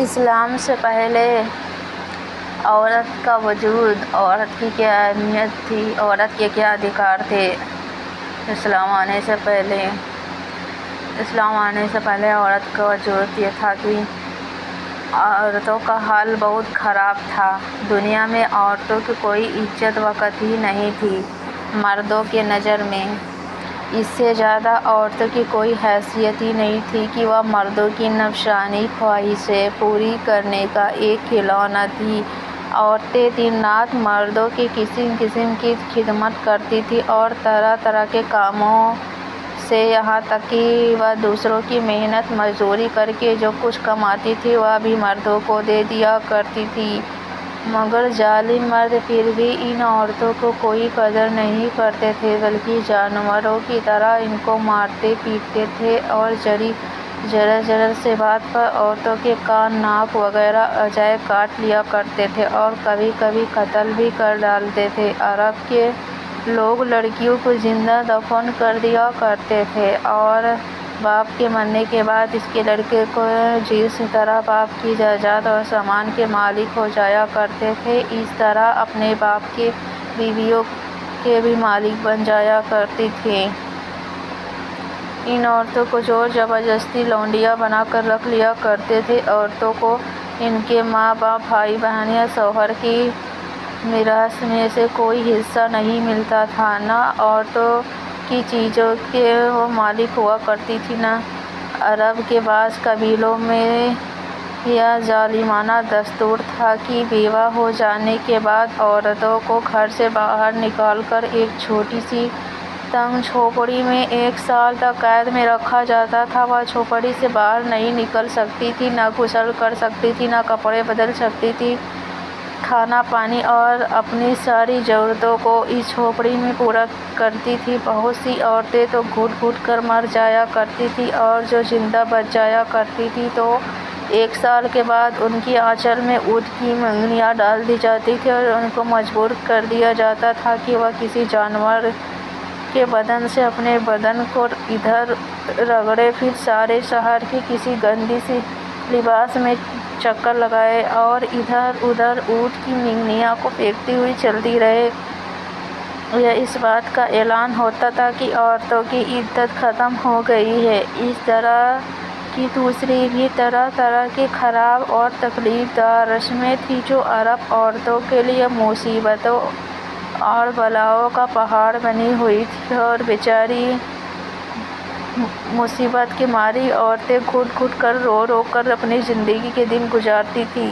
اسلام سے پہلے عورت کا وجود، عورت کی کیا اہمیت تھی، عورت کے کیا ادھیکار تھے۔ اسلام آنے سے پہلے عورت کا وجود یہ تھا کہ عورتوں کا حال بہت خراب تھا۔ دنیا میں عورتوں کی کوئی عزت وقت ہی نہیں تھی مردوں کی نظر میں۔ اس سے زیادہ عورتوں کی کوئی حیثیت ہی نہیں تھی کہ وہ مردوں کی نفسانی خواہشیں پوری کرنے کا ایک کھلونا تھی۔ عورتیں دن رات مردوں کی قسم قسم کی خدمت کرتی تھیں اور طرح طرح کے کاموں سے، یہاں تک کہ وہ دوسروں کی محنت مزدوری کر کے جو کچھ کماتی تھیں وہ بھی مردوں کو دے دیا کرتی تھیں۔ مگر ظالم مرد پھر بھی ان عورتوں کو کوئی قدر نہیں کرتے تھے، بلکہ جانوروں کی طرح ان کو مارتے پیٹتے تھے اور ذرا سی بات پر عورتوں کے کان، ناک وغیرہ اعضائے کاٹ لیا کرتے تھے اور کبھی کبھی قتل بھی کر ڈالتے تھے۔ عرب کے لوگ لڑکیوں کو زندہ دفن کر دیا کرتے تھے اور باپ کے مرنے کے بعد اس کے لڑکے کو جس طرح باپ کی جائیداد اور سامان کے مالک ہو جایا کرتے تھے، اس طرح اپنے باپ کی بیویوں کے بھی مالک بن جایا کرتی تھیں۔ ان عورتوں کو زور زبردستی لونڈیاں بنا کر رکھ لیا کرتے تھے۔ عورتوں کو ان کے ماں باپ، بھائی بہن یا شوہر کی میراث میں سے کوئی حصہ نہیں ملتا تھا۔ نہ عورتوں کی چیزوں کے وہ مالک ہوا کرتی تھیں، نہ عرب کے بعض قبیلوں میں یہ ظالمانہ دستور تھا کہ بیوہ ہو جانے کے بعد عورتوں کو گھر سے باہر نکال کر ایک چھوٹی سی تنگ جھونپڑی میں 1 سال تک قید میں رکھا جاتا تھا۔ وہ جھونپڑی سے باہر نہیں نکل سکتی تھی، نہ غسل کر سکتی تھی، نہ کپڑے بدل سکتی تھی۔ کھانا پانی اور اپنی ساری ضرورتوں کو اس جھونپڑی میں پورا کرتی تھیں۔ بہت سی عورتیں تو گھٹ گھٹ کر مر جایا کرتی تھیں اور جو زندہ بچ جایا کرتی تھیں تو 1 سال کے بعد ان کی آنچل میں اونٹ کی منگنیاں ڈال دی جاتی تھیں اور ان کو مجبور کر دیا جاتا تھا کہ وہ کسی جانور کے بدن سے اپنے بدن کو ادھر رگڑے، پھر سارے شہر کی کسی گندی سی لباس میں چکر لگائے اور ادھر ادھر اونٹ کی منگنیاں کو پھینکتی ہوئی چلتی رہے۔ یہ اس بات کا اعلان ہوتا تھا کہ عورتوں کی عدت ختم ہو گئی ہے۔ اس طرح کی دوسری بھی طرح طرح کی خراب اور تکلیف دہ رسمیں تھیں جو عرب عورتوں کے لیے مصیبتوں اور بلاؤں کا پہاڑ بنی ہوئی تھیں، اور بیچاری مصیبت کی ماری عورتیں گھٹ گھٹ کر رو رو کر اپنی زندگی کے دن گزارتی تھیں۔